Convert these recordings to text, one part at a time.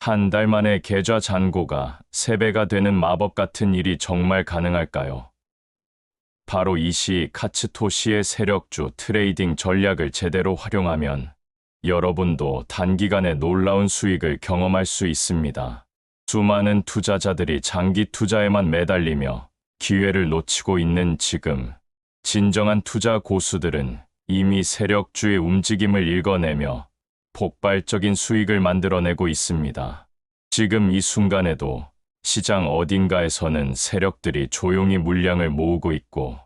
한 달 만에 계좌 잔고가 3배가 되는 마법 같은 일이 정말 가능할까요? 바로 이시 카츠토시의 세력주 트레이딩 전략을 제대로 활용하면 여러분도 단기간에 놀라운 수익을 경험할 수 있습니다. 수많은 투자자들이 장기 투자에만 매달리며 기회를 놓치고 있는 지금, 진정한 투자 고수들은 이미 세력주의 움직임을 읽어내며 폭발적인 수익을 만들어내고 있습니다. 지금 이 순간에도 시장 어딘가에서는 세력들이 조용히 물량을 모으고 있고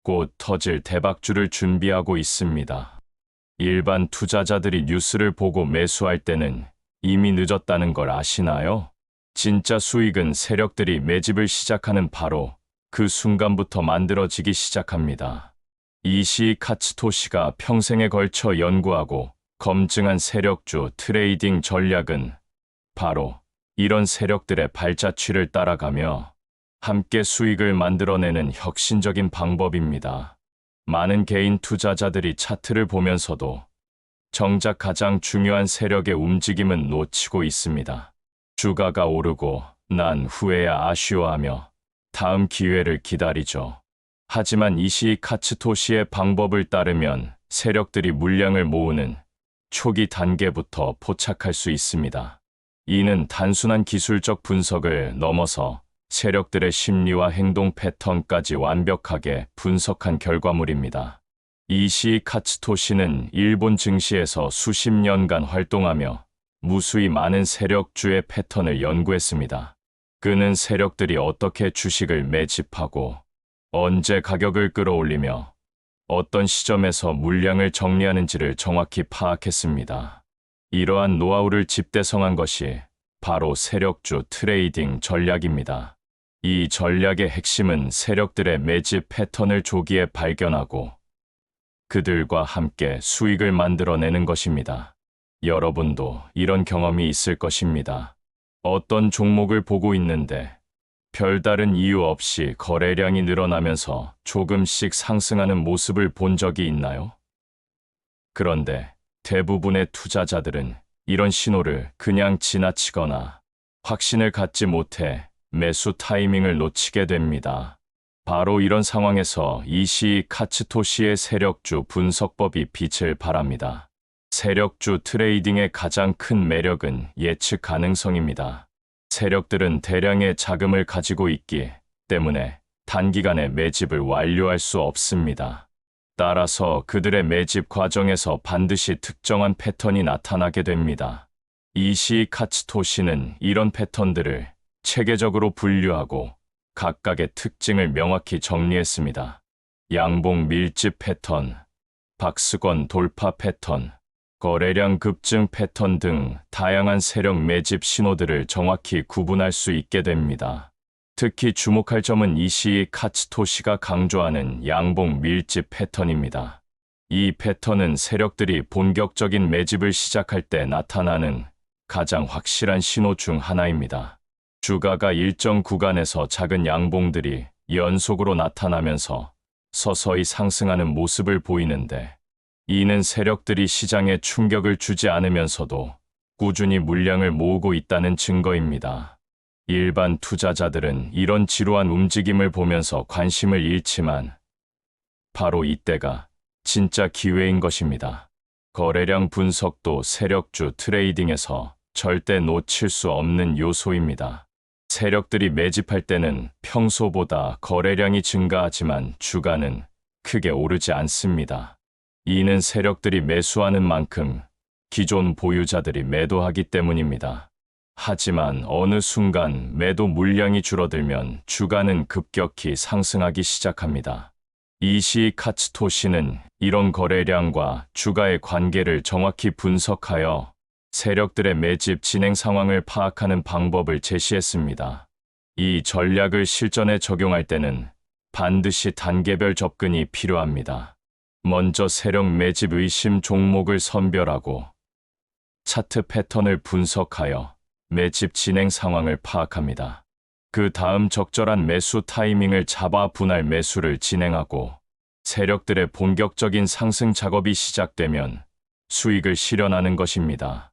곧 터질 대박주를 준비하고 있습니다. 일반 투자자들이 뉴스를 보고 매수할 때는 이미 늦었다는 걸 아시나요? 진짜 수익은 세력들이 매집을 시작하는 바로 그 순간부터 만들어지기 시작합니다. 이시 카츠토시가 평생에 걸쳐 연구하고 검증한 세력주 트레이딩 전략은 바로 이런 세력들의 발자취를 따라가며 함께 수익을 만들어내는 혁신적인 방법입니다. 많은 개인 투자자들이 차트를 보면서도 정작 가장 중요한 세력의 움직임은 놓치고 있습니다. 주가가 오르고 난 후에야 아쉬워하며 다음 기회를 기다리죠. 하지만 이시 카츠토시의 방법을 따르면 세력들이 물량을 모으는 초기 단계부터 포착할 수 있습니다. 이는 단순한 기술적 분석을 넘어서 세력들의 심리와 행동 패턴까지 완벽하게 분석한 결과물입니다. 이시 카츠토시는 일본 증시에서 수십 년간 활동하며 무수히 많은 세력주의 패턴을 연구했습니다. 그는 세력들이 어떻게 주식을 매집하고 언제 가격을 끌어올리며 어떤 시점에서 물량을 정리하는지를 정확히 파악했습니다. 이러한 노하우를 집대성한 것이 바로 세력주 트레이딩 전략입니다. 이 전략의 핵심은 세력들의 매집 패턴을 조기에 발견하고 그들과 함께 수익을 만들어내는 것입니다. 여러분도 이런 경험이 있을 것입니다. 어떤 종목을 보고 있는데 별다른 이유 없이 거래량이 늘어나면서 조금씩 상승하는 모습을 본 적이 있나요? 그런데 대부분의 투자자들은 이런 신호를 그냥 지나치거나 확신을 갖지 못해 매수 타이밍을 놓치게 됩니다. 바로 이런 상황에서 이시 카츠토시의 세력주 분석법이 빛을 발합니다. 세력주 트레이딩의 가장 큰 매력은 예측 가능성입니다. 세력들은 대량의 자금을 가지고 있기 때문에 단기간에 매집을 완료할 수 없습니다. 따라서 그들의 매집 과정에서 반드시 특정한 패턴이 나타나게 됩니다. 이시 카츠토시는 이런 패턴들을 체계적으로 분류하고 각각의 특징을 명확히 정리했습니다. 양봉 밀집 패턴, 박스권 돌파 패턴, 거래량 급증 패턴 등 다양한 세력 매집 신호들을 정확히 구분할 수 있게 됩니다. 특히 주목할 점은 이시 카츠토시가 강조하는 양봉 밀집 패턴입니다. 이 패턴은 세력들이 본격적인 매집을 시작할 때 나타나는 가장 확실한 신호 중 하나입니다. 주가가 일정 구간에서 작은 양봉들이 연속으로 나타나면서 서서히 상승하는 모습을 보이는데 이는 세력들이 시장에 충격을 주지 않으면서도 꾸준히 물량을 모으고 있다는 증거입니다. 일반 투자자들은 이런 지루한 움직임을 보면서 관심을 잃지만 바로 이때가 진짜 기회인 것입니다. 거래량 분석도 세력주 트레이딩에서 절대 놓칠 수 없는 요소입니다. 세력들이 매집할 때는 평소보다 거래량이 증가하지만 주가는 크게 오르지 않습니다. 이는 세력들이 매수하는 만큼 기존 보유자들이 매도하기 때문입니다. 하지만 어느 순간 매도 물량이 줄어들면 주가는 급격히 상승하기 시작합니다. 이시 카츠토시는 이런 거래량과 주가의 관계를 정확히 분석하여 세력들의 매집 진행 상황을 파악하는 방법을 제시했습니다. 이 전략을 실전에 적용할 때는 반드시 단계별 접근이 필요합니다. 먼저 세력 매집 의심 종목을 선별하고 차트 패턴을 분석하여 매집 진행 상황을 파악합니다. 그 다음 적절한 매수 타이밍을 잡아 분할 매수를 진행하고 세력들의 본격적인 상승 작업이 시작되면 수익을 실현하는 것입니다.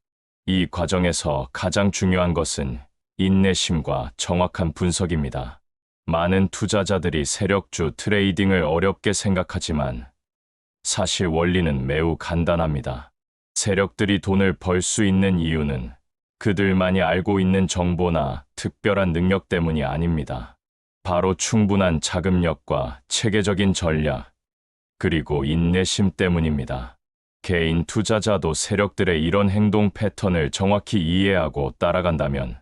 이 과정에서 가장 중요한 것은 인내심과 정확한 분석입니다. 많은 투자자들이 세력주 트레이딩을 어렵게 생각하지만 사실 원리는 매우 간단합니다. 세력들이 돈을 벌 수 있는 이유는 그들만이 알고 있는 정보나 특별한 능력 때문이 아닙니다. 바로 충분한 자금력과 체계적인 전략, 그리고 인내심 때문입니다. 개인 투자자도 세력들의 이런 행동 패턴을 정확히 이해하고 따라간다면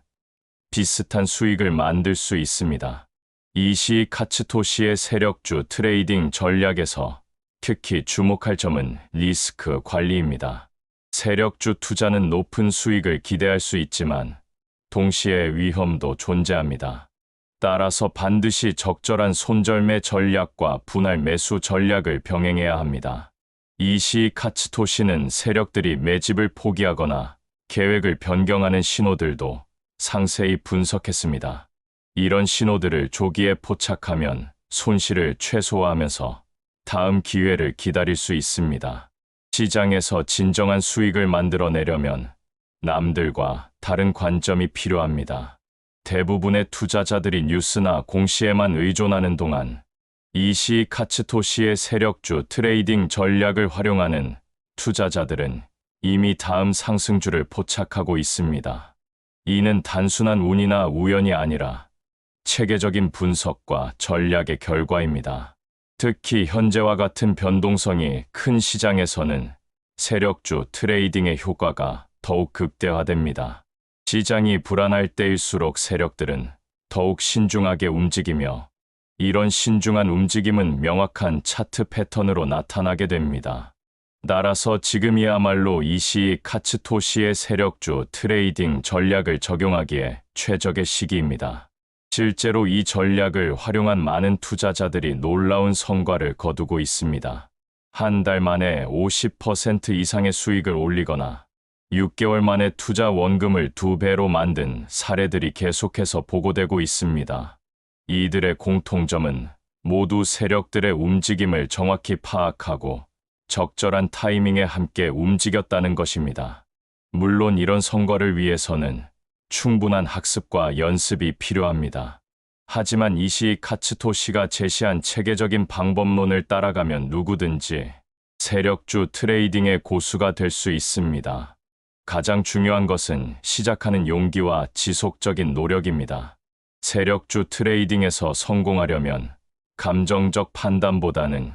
비슷한 수익을 만들 수 있습니다. 이시 카츠토시의 세력주 트레이딩 전략에서 특히 주목할 점은 리스크 관리입니다. 세력주 투자는 높은 수익을 기대할 수 있지만 동시에 위험도 존재합니다. 따라서 반드시 적절한 손절매 전략과 분할 매수 전략을 병행해야 합니다. 이시 카츠토시는 세력들이 매집을 포기하거나 계획을 변경하는 신호들도 상세히 분석했습니다. 이런 신호들을 조기에 포착하면 손실을 최소화하면서 다음 기회를 기다릴 수 있습니다. 시장에서 진정한 수익을 만들어내려면 남들과 다른 관점이 필요합니다. 대부분의 투자자들이 뉴스나 공시에만 의존하는 동안 이시 카츠토시의 세력주 트레이딩 전략을 활용하는 투자자들은 이미 다음 상승주를 포착하고 있습니다. 이는 단순한 운이나 우연이 아니라 체계적인 분석과 전략의 결과입니다. 특히 현재와 같은 변동성이 큰 시장에서는 세력주 트레이딩의 효과가 더욱 극대화됩니다. 시장이 불안할 때일수록 세력들은 더욱 신중하게 움직이며 이런 신중한 움직임은 명확한 차트 패턴으로 나타나게 됩니다. 따라서 지금이야말로 이시 카츠토시의 세력주 트레이딩 전략을 적용하기에 최적의 시기입니다. 실제로 이 전략을 활용한 많은 투자자들이 놀라운 성과를 거두고 있습니다. 한 달 만에 50% 이상의 수익을 올리거나 6개월 만에 투자 원금을 2배로 만든 사례들이 계속해서 보고되고 있습니다. 이들의 공통점은 모두 세력들의 움직임을 정확히 파악하고 적절한 타이밍에 함께 움직였다는 것입니다. 물론 이런 성과를 위해서는 충분한 학습과 연습이 필요합니다. 하지만 이시 카츠토시가 제시한 체계적인 방법론을 따라가면 누구든지 세력주 트레이딩의 고수가 될 수 있습니다. 가장 중요한 것은 시작하는 용기와 지속적인 노력입니다. 세력주 트레이딩에서 성공하려면 감정적 판단보다는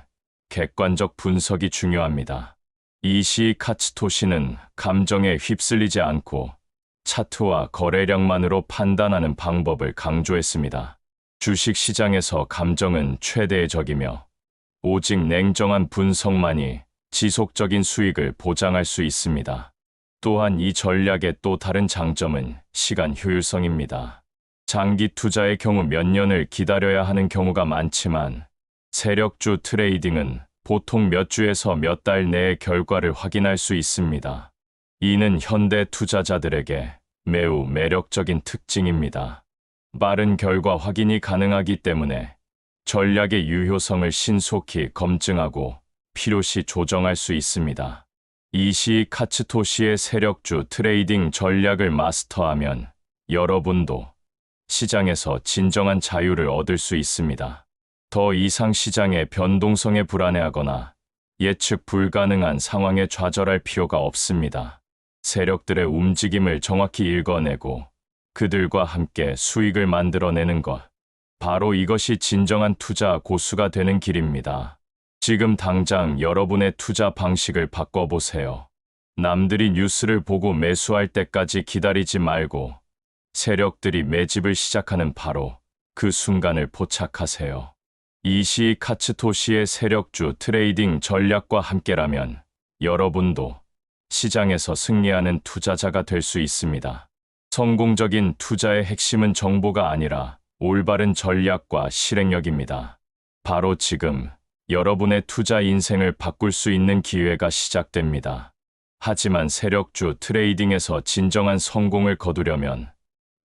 객관적 분석이 중요합니다. 이시 카츠토시는 감정에 휩쓸리지 않고 차트와 거래량만으로 판단하는 방법을 강조했습니다. 주식 시장에서 감정은 최대의 적이며 오직 냉정한 분석만이 지속적인 수익을 보장할 수 있습니다. 또한 이 전략의 또 다른 장점은 시간 효율성입니다. 장기 투자의 경우 몇 년을 기다려야 하는 경우가 많지만 세력주 트레이딩은 보통 몇 주에서 몇 달 내에 결과를 확인할 수 있습니다. 이는 현대 투자자들에게 매우 매력적인 특징입니다. 빠른 결과 확인이 가능하기 때문에 전략의 유효성을 신속히 검증하고 필요시 조정할 수 있습니다. 이시 카츠토시의 세력주 트레이딩 전략을 마스터하면 여러분도 시장에서 진정한 자유를 얻을 수 있습니다. 더 이상 시장의 변동성에 불안해하거나 예측 불가능한 상황에 좌절할 필요가 없습니다. 세력들의 움직임을 정확히 읽어내고 그들과 함께 수익을 만들어내는 것. 바로 이것이 진정한 투자 고수가 되는 길입니다. 지금 당장 여러분의 투자 방식을 바꿔보세요. 남들이 뉴스를 보고 매수할 때까지 기다리지 말고 세력들이 매집을 시작하는 바로 그 순간을 포착하세요. 이시 카츠토시의 세력주 트레이딩 전략과 함께라면 여러분도 시장에서 승리하는 투자자가 될 수 있습니다. 성공적인 투자의 핵심은 정보가 아니라 올바른 전략과 실행력입니다. 바로 지금 여러분의 투자 인생을 바꿀 수 있는 기회가 시작됩니다. 하지만 세력주 트레이딩에서 진정한 성공을 거두려면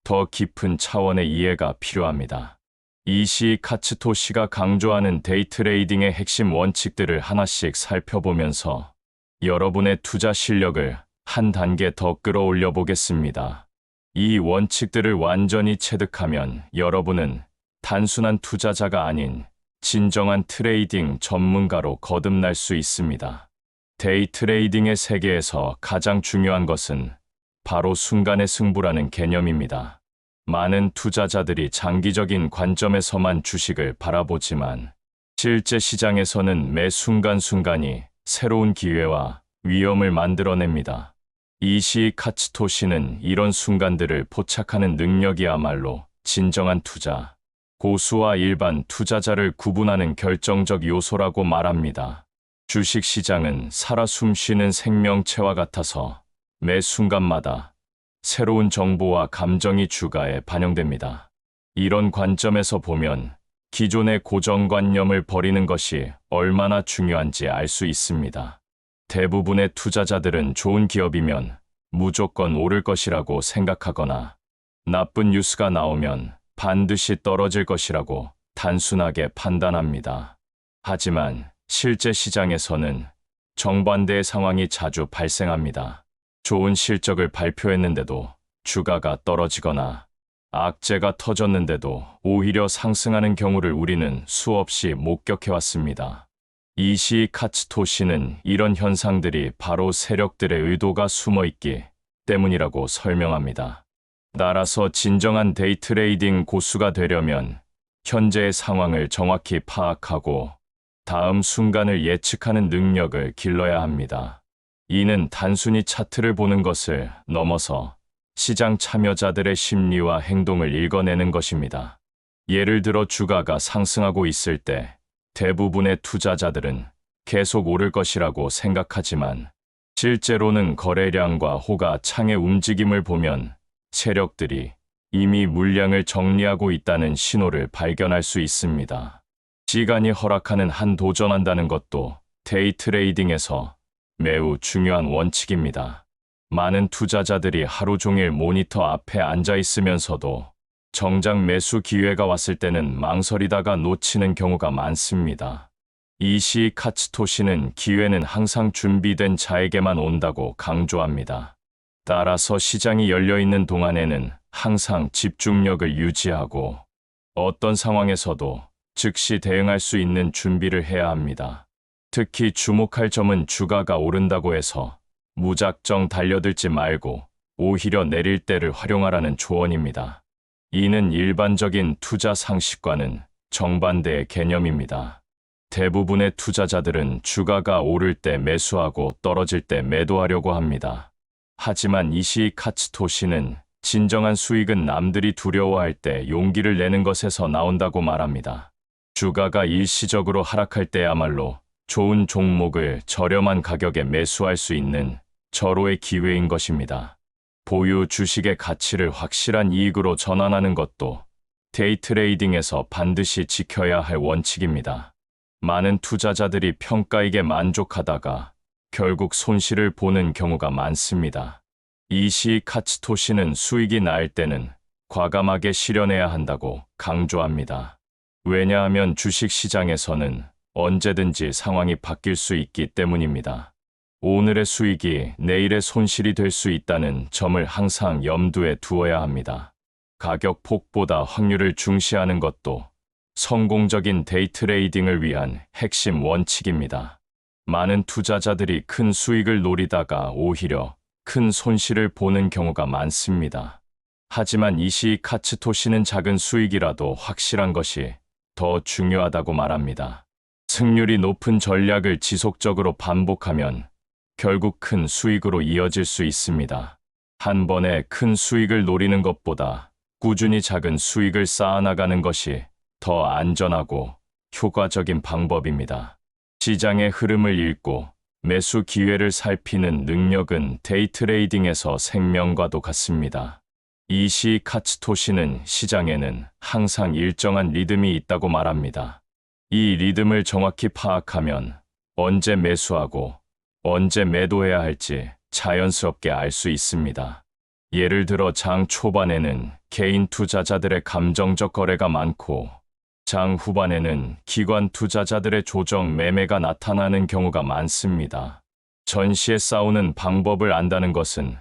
더 깊은 차원의 이해가 필요합니다. 이시 카츠토시가 강조하는 데이 트레이딩의 핵심 원칙들을 하나씩 살펴보면서 여러분의 투자 실력을 한 단계 더 끌어올려 보겠습니다. 이 원칙들을 완전히 체득하면 여러분은 단순한 투자자가 아닌 진정한 트레이딩 전문가로 거듭날 수 있습니다. 데이 트레이딩의 세계에서 가장 중요한 것은 바로 순간의 승부라는 개념입니다. 많은 투자자들이 장기적인 관점에서만 주식을 바라보지만 실제 시장에서는 매 순간순간이 새로운 기회와 위험을 만들어냅니다. 이시 카츠토시는 이런 순간들을 포착하는 능력이야말로 진정한 투자, 고수와 일반 투자자를 구분하는 결정적 요소라고 말합니다. 주식 시장은 살아 숨쉬는 생명체와 같아서 매 순간마다 새로운 정보와 감정이 주가에 반영됩니다. 이런 관점에서 보면 기존의 고정관념을 버리는 것이 얼마나 중요한지 알 수 있습니다. 대부분의 투자자들은 좋은 기업이면 무조건 오를 것이라고 생각하거나 나쁜 뉴스가 나오면 반드시 떨어질 것이라고 단순하게 판단합니다. 하지만 실제 시장에서는 정반대의 상황이 자주 발생합니다. 좋은 실적을 발표했는데도 주가가 떨어지거나 악재가 터졌는데도 오히려 상승하는 경우를 우리는 수없이 목격해왔습니다. 이시 카츠토시는 이런 현상들이 바로 세력들의 의도가 숨어있기 때문이라고 설명합니다. 따라서 진정한 데이 트레이딩 고수가 되려면 현재의 상황을 정확히 파악하고 다음 순간을 예측하는 능력을 길러야 합니다. 이는 단순히 차트를 보는 것을 넘어서 시장 참여자들의 심리와 행동을 읽어내는 것입니다. 예를 들어 주가가 상승하고 있을 때 대부분의 투자자들은 계속 오를 것이라고 생각하지만 실제로는 거래량과 호가 창의 움직임을 보면 세력들이 이미 물량을 정리하고 있다는 신호를 발견할 수 있습니다. 시간이 허락하는 한 도전한다는 것도 데이 트레이딩에서 매우 중요한 원칙입니다. 많은 투자자들이 하루 종일 모니터 앞에 앉아 있으면서도 정작 매수 기회가 왔을 때는 망설이다가 놓치는 경우가 많습니다. 이시 카츠토시는 기회는 항상 준비된 자에게만 온다고 강조합니다. 따라서 시장이 열려있는 동안에는 항상 집중력을 유지하고 어떤 상황에서도 즉시 대응할 수 있는 준비를 해야 합니다. 특히 주목할 점은 주가가 오른다고 해서 무작정 달려들지 말고 오히려 내릴 때를 활용하라는 조언입니다. 이는 일반적인 투자 상식과는 정반대의 개념입니다. 대부분의 투자자들은 주가가 오를 때 매수하고 떨어질 때 매도하려고 합니다. 하지만 이시 카츠토시는 진정한 수익은 남들이 두려워할 때 용기를 내는 것에서 나온다고 말합니다. 주가가 일시적으로 하락할 때야말로 좋은 종목을 저렴한 가격에 매수할 수 있는 절호의 기회인 것입니다. 보유 주식의 가치를 확실한 이익으로 전환하는 것도 데이 트레이딩에서 반드시 지켜야 할 원칙입니다. 많은 투자자들이 평가익에 만족하다가 결국 손실을 보는 경우가 많습니다. 이시 카츠토시는 수익이 날 때는 과감하게 실현해야 한다고 강조합니다. 왜냐하면 주식 시장에서는 언제든지 상황이 바뀔 수 있기 때문입니다. 오늘의 수익이 내일의 손실이 될 수 있다는 점을 항상 염두에 두어야 합니다. 가격 폭보다 확률을 중시하는 것도 성공적인 데이 트레이딩을 위한 핵심 원칙입니다. 많은 투자자들이 큰 수익을 노리다가 오히려 큰 손실을 보는 경우가 많습니다. 하지만 이시 카츠토시는 작은 수익이라도 확실한 것이 더 중요하다고 말합니다. 승률이 높은 전략을 지속적으로 반복하면 결국 큰 수익으로 이어질 수 있습니다. 한 번에 큰 수익을 노리는 것보다 꾸준히 작은 수익을 쌓아나가는 것이 더 안전하고 효과적인 방법입니다. 시장의 흐름을 읽고 매수 기회를 살피는 능력은 데이 트레이딩에서 생명과도 같습니다. 이시 카츠토시는 시장에는 항상 일정한 리듬이 있다고 말합니다. 이 리듬을 정확히 파악하면 언제 매수하고 언제 매도해야 할지 자연스럽게 알 수 있습니다. 예를 들어 장 초반에는 개인 투자자들의 감정적 거래가 많고 장 후반에는 기관 투자자들의 조정 매매가 나타나는 경우가 많습니다. 전시에 싸우는 방법을 안다는 것은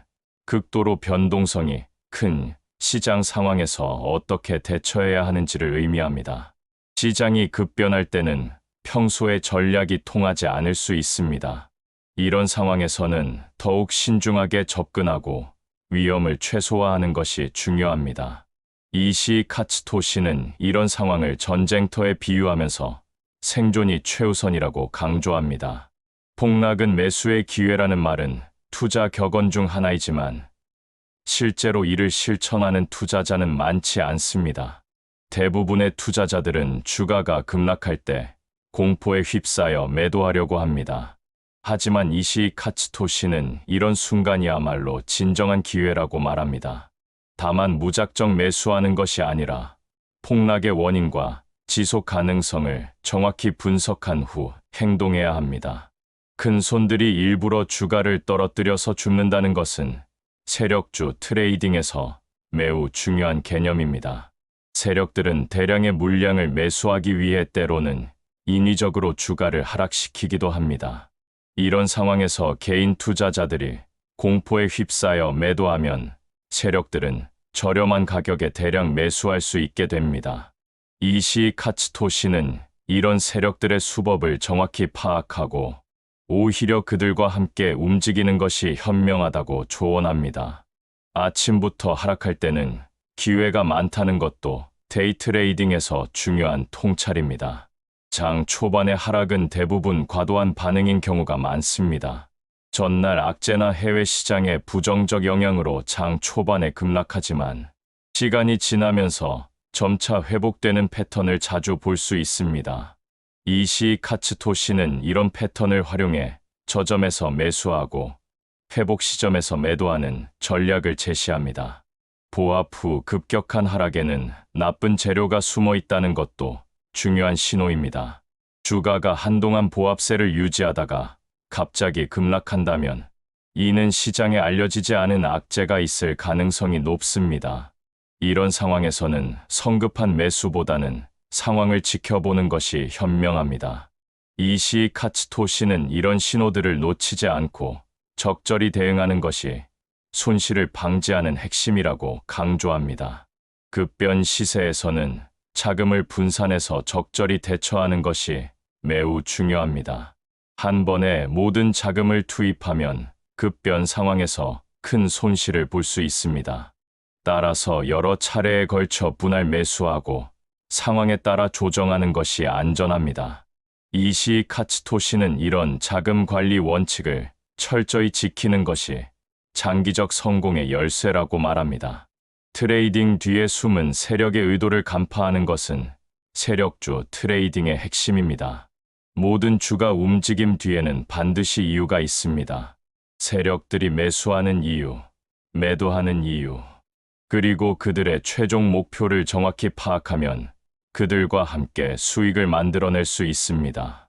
극도로 변동성이 큰 시장 상황에서 어떻게 대처해야 하는지를 의미합니다. 시장이 급변할 때는 평소의 전략이 통하지 않을 수 있습니다. 이런 상황에서는 더욱 신중하게 접근하고 위험을 최소화하는 것이 중요합니다. 이시 카츠토시는 이런 상황을 전쟁터에 비유하면서 생존이 최우선이라고 강조합니다. 폭락은 매수의 기회라는 말은 투자 격언 중 하나이지만 실제로 이를 실천하는 투자자는 많지 않습니다. 대부분의 투자자들은 주가가 급락할 때 공포에 휩싸여 매도하려고 합니다. 하지만 이시 카츠토시는 이런 순간이야말로 진정한 기회라고 말합니다. 다만 무작정 매수하는 것이 아니라 폭락의 원인과 지속 가능성을 정확히 분석한 후 행동해야 합니다. 큰 손들이 일부러 주가를 떨어뜨려서 줍는다는 것은 세력주 트레이딩에서 매우 중요한 개념입니다. 세력들은 대량의 물량을 매수하기 위해 때로는 인위적으로 주가를 하락시키기도 합니다. 이런 상황에서 개인 투자자들이 공포에 휩싸여 매도하면 세력들은 저렴한 가격에 대량 매수할 수 있게 됩니다. 이시 카츠토시는 이런 세력들의 수법을 정확히 파악하고 오히려 그들과 함께 움직이는 것이 현명하다고 조언합니다. 아침부터 하락할 때는 기회가 많다는 것도 데이트레이딩에서 중요한 통찰입니다. 장 초반의 하락은 대부분 과도한 반응인 경우가 많습니다. 전날 악재나 해외 시장의 부정적 영향으로 장 초반에 급락하지만 시간이 지나면서 점차 회복되는 패턴을 자주 볼 수 있습니다. 이시 카츠토시는 이런 패턴을 활용해 저점에서 매수하고 회복 시점에서 매도하는 전략을 제시합니다. 보합 후 급격한 하락에는 나쁜 재료가 숨어 있다는 것도 중요한 신호입니다. 주가가 한동안 보합세를 유지하다가 갑자기 급락한다면 이는 시장에 알려지지 않은 악재가 있을 가능성이 높습니다. 이런 상황에서는 성급한 매수보다는 상황을 지켜보는 것이 현명합니다. 이시 카츠토시는 이런 신호들을 놓치지 않고 적절히 대응하는 것이 손실을 방지하는 핵심이라고 강조합니다. 급변 시세에서는 자금을 분산해서 적절히 대처하는 것이 매우 중요합니다. 한 번에 모든 자금을 투입하면 급변 상황에서 큰 손실을 볼 수 있습니다. 따라서 여러 차례에 걸쳐 분할 매수하고 상황에 따라 조정하는 것이 안전합니다. 이시 카츠토시는 이런 자금 관리 원칙을 철저히 지키는 것이 장기적 성공의 열쇠라고 말합니다. 트레이딩 뒤에 숨은 세력의 의도를 간파하는 것은 세력주 트레이딩의 핵심입니다. 모든 주가 움직임 뒤에는 반드시 이유가 있습니다. 세력들이 매수하는 이유, 매도하는 이유, 그리고 그들의 최종 목표를 정확히 파악하면 그들과 함께 수익을 만들어낼 수 있습니다.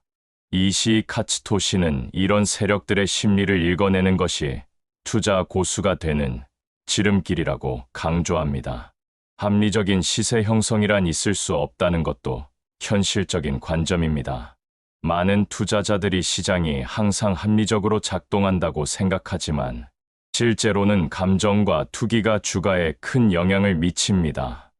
이시 카츠토시는 이런 세력들의 심리를 읽어내는 것이 투자 고수가 되는 지름길이라고 강조합니다. 합리적인 시세 형성이란 있을 수 없다는 것도 현실적인 관점입니다. 많은 투자자들이 시장이 항상 합리적으로 작동한다고 생각하지만 실제로는 감정과 투기가 주가에 큰 영향을 미칩니다.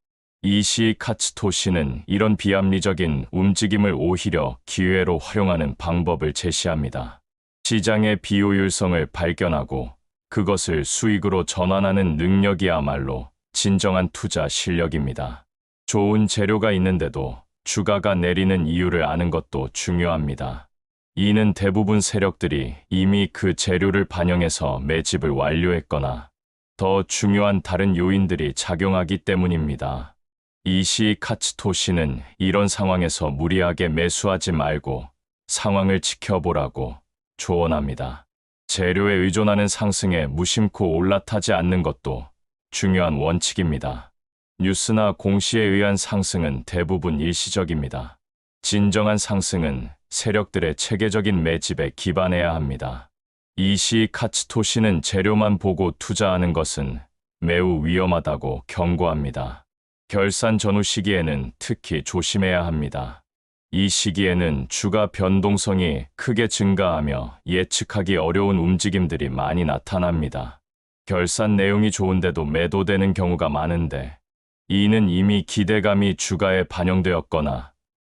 이시 카츠토시는 이런 비합리적인 움직임을 오히려 기회로 활용하는 방법을 제시합니다. 시장의 비효율성을 발견하고 그것을 수익으로 전환하는 능력이야말로 진정한 투자 실력입니다. 좋은 재료가 있는데도 주가가 내리는 이유를 아는 것도 중요합니다. 이는 대부분 세력들이 이미 그 재료를 반영해서 매집을 완료했거나 더 중요한 다른 요인들이 작용하기 때문입니다. 이시 카츠토시는 이런 상황에서 무리하게 매수하지 말고 상황을 지켜보라고 조언합니다. 재료에 의존하는 상승에 무심코 올라타지 않는 것도 중요한 원칙입니다. 뉴스나 공시에 의한 상승은 대부분 일시적입니다. 진정한 상승은 세력들의 체계적인 매집에 기반해야 합니다. 이시 카츠토시는 재료만 보고 투자하는 것은 매우 위험하다고 경고합니다. 결산 전후 시기에는 특히 조심해야 합니다. 이 시기에는 주가 변동성이 크게 증가하며 예측하기 어려운 움직임들이 많이 나타납니다. 결산 내용이 좋은데도 매도되는 경우가 많은데, 이는 이미 기대감이 주가에 반영되었거나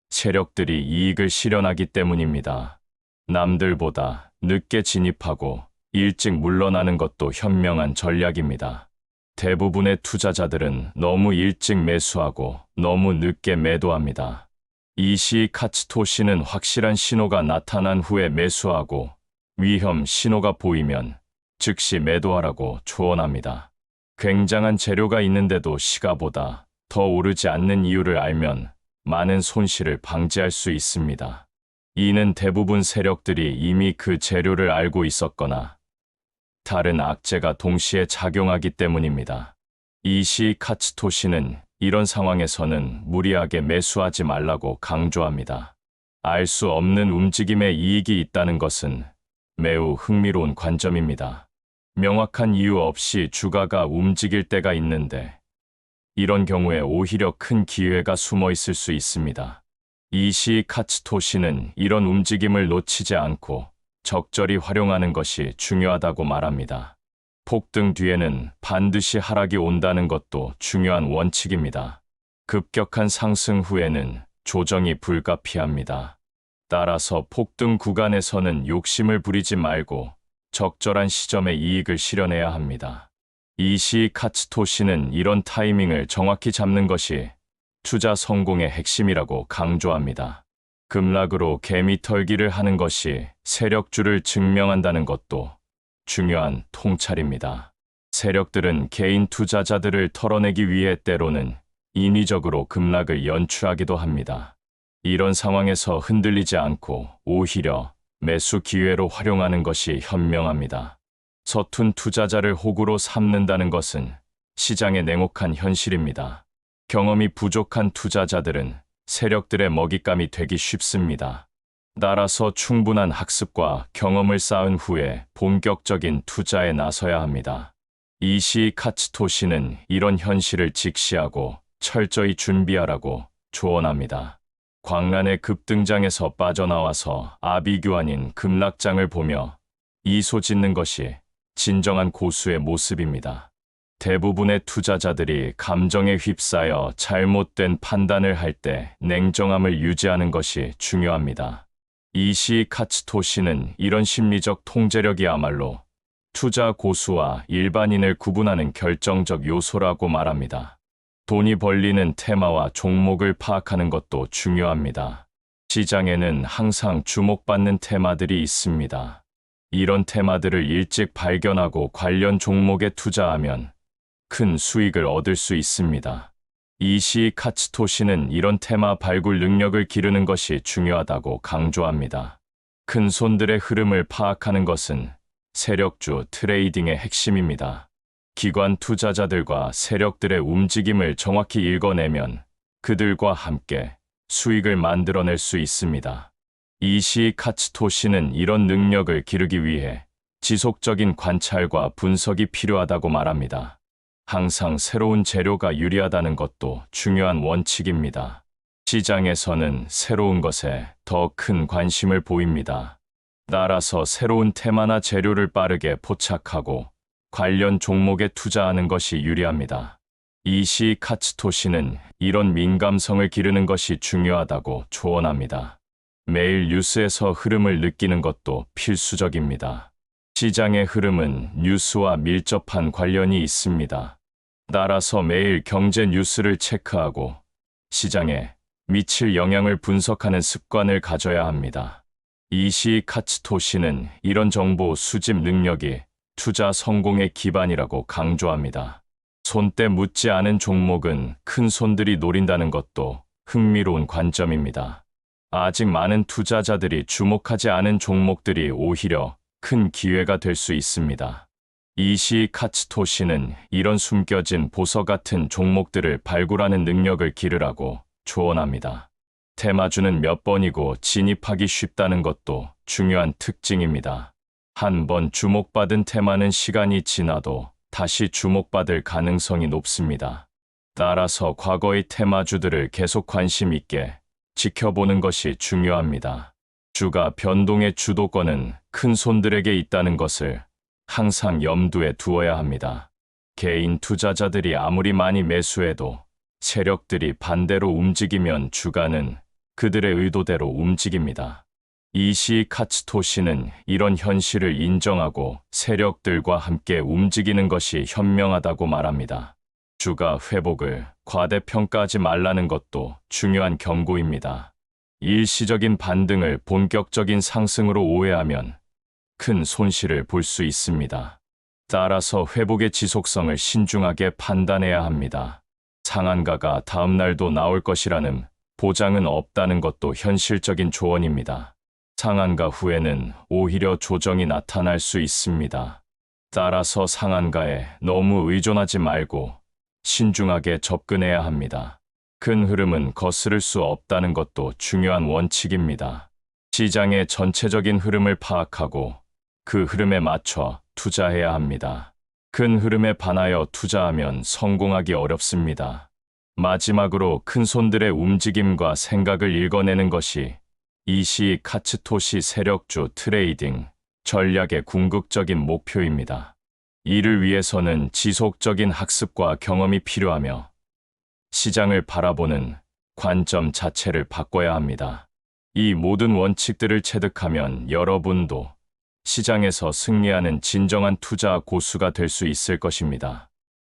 세력들이 이익을 실현하기 때문입니다. 남들보다 늦게 진입하고 일찍 물러나는 것도 현명한 전략입니다. 대부분의 투자자들은 너무 일찍 매수하고 너무 늦게 매도합니다. 이시 카츠토시는 확실한 신호가 나타난 후에 매수하고 위험 신호가 보이면 즉시 매도하라고 조언합니다. 굉장한 재료가 있는데도 시가보다 더 오르지 않는 이유를 알면 많은 손실을 방지할 수 있습니다. 이는 대부분 세력들이 이미 그 재료를 알고 있었거나 다른 악재가 동시에 작용하기 때문입니다. 이시 카츠토시는 이런 상황에서는 무리하게 매수하지 말라고 강조합니다. 알 수 없는 움직임에 이익이 있다는 것은 매우 흥미로운 관점입니다. 명확한 이유 없이 주가가 움직일 때가 있는데, 이런 경우에 오히려 큰 기회가 숨어 있을 수 있습니다. 이시 카츠토시는 이런 움직임을 놓치지 않고 적절히 활용하는 것이 중요하다고 말합니다. 폭등 뒤에는 반드시 하락이 온다는 것도 중요한 원칙입니다. 급격한 상승 후에는 조정이 불가피합니다. 따라서 폭등 구간에서는 욕심을 부리지 말고 적절한 시점에 이익을 실현해야 합니다. 이시 카츠토시는 이런 타이밍을 정확히 잡는 것이 투자 성공의 핵심이라고 강조합니다. 급락으로 개미 털기를 하는 것이 세력주를 증명한다는 것도 중요한 통찰입니다. 세력들은 개인 투자자들을 털어내기 위해 때로는 인위적으로 급락을 연출하기도 합니다. 이런 상황에서 흔들리지 않고 오히려 매수 기회로 활용하는 것이 현명합니다. 서툰 투자자를 호구로 삼는다는 것은 시장의 냉혹한 현실입니다. 경험이 부족한 투자자들은 세력들의 먹잇감이 되기 쉽습니다. 따라서 충분한 학습과 경험을 쌓은 후에 본격적인 투자에 나서야 합니다. 이시 카츠토시는 이런 현실을 직시하고 철저히 준비하라고 조언합니다. 광란의 급등장에서 빠져나와서 아비규환인 급락장을 보며 이소 짓는 것이 진정한 고수의 모습입니다. 대부분의 투자자들이 감정에 휩싸여 잘못된 판단을 할 때 냉정함을 유지하는 것이 중요합니다. 이시 카츠토시는 이런 심리적 통제력이야말로 투자 고수와 일반인을 구분하는 결정적 요소라고 말합니다. 돈이 벌리는 테마와 종목을 파악하는 것도 중요합니다. 시장에는 항상 주목받는 테마들이 있습니다. 이런 테마들을 일찍 발견하고 관련 종목에 투자하면 큰 수익을 얻을 수 있습니다. 이시 카츠토시는 이런 테마 발굴 능력을 기르는 것이 중요하다고 강조합니다. 큰 손들의 흐름을 파악하는 것은 세력주 트레이딩의 핵심입니다. 기관 투자자들과 세력들의 움직임을 정확히 읽어내면 그들과 함께 수익을 만들어낼 수 있습니다. 이시 카츠토시는 이런 능력을 기르기 위해 지속적인 관찰과 분석이 필요하다고 말합니다. 항상 새로운 재료가 유리하다는 것도 중요한 원칙입니다. 시장에서는 새로운 것에 더 큰 관심을 보입니다. 따라서 새로운 테마나 재료를 빠르게 포착하고 관련 종목에 투자하는 것이 유리합니다. 이시 카츠토시는 이런 민감성을 기르는 것이 중요하다고 조언합니다. 매일 뉴스에서 흐름을 느끼는 것도 필수적입니다. 시장의 흐름은 뉴스와 밀접한 관련이 있습니다. 따라서 매일 경제 뉴스를 체크하고 시장에 미칠 영향을 분석하는 습관을 가져야 합니다. 이시 카츠토시는 이런 정보 수집 능력이 투자 성공의 기반이라고 강조합니다. 손때 묻지 않은 종목은 큰 손들이 노린다는 것도 흥미로운 관점입니다. 아직 많은 투자자들이 주목하지 않은 종목들이 오히려 큰 기회가 될 수 있습니다. 이시 카츠토시는 이런 숨겨진 보석 같은 종목들을 발굴하는 능력을 기르라고 조언합니다. 테마주는 몇 번이고 진입하기 쉽다는 것도 중요한 특징입니다. 한 번 주목받은 테마는 시간이 지나도 다시 주목받을 가능성이 높습니다. 따라서 과거의 테마주들을 계속 관심 있게 지켜보는 것이 중요합니다. 주가 변동의 주도권은 큰 손들에게 있다는 것을 항상 염두에 두어야 합니다. 개인 투자자들이 아무리 많이 매수해도 세력들이 반대로 움직이면 주가는 그들의 의도대로 움직입니다. 이시 카츠토시는 이런 현실을 인정하고 세력들과 함께 움직이는 것이 현명하다고 말합니다. 주가 회복을 과대평가하지 말라는 것도 중요한 경고입니다. 일시적인 반등을 본격적인 상승으로 오해하면 큰 손실을 볼 수 있습니다. 따라서 회복의 지속성을 신중하게 판단해야 합니다. 상한가가 다음 날도 나올 것이라는 보장은 없다는 것도 현실적인 조언입니다. 상한가 후에는 오히려 조정이 나타날 수 있습니다. 따라서 상한가에 너무 의존하지 말고 신중하게 접근해야 합니다. 큰 흐름은 거스를 수 없다는 것도 중요한 원칙입니다. 시장의 전체적인 흐름을 파악하고 그 흐름에 맞춰 투자해야 합니다. 큰 흐름에 반하여 투자하면 성공하기 어렵습니다. 마지막으로 큰 손들의 움직임과 생각을 읽어내는 것이 이시 카츠토시 세력주 트레이딩 전략의 궁극적인 목표입니다. 이를 위해서는 지속적인 학습과 경험이 필요하며 시장을 바라보는 관점 자체를 바꿔야 합니다. 이 모든 원칙들을 체득하면 여러분도 시장에서 승리하는 진정한 투자 고수가 될 수 있을 것입니다.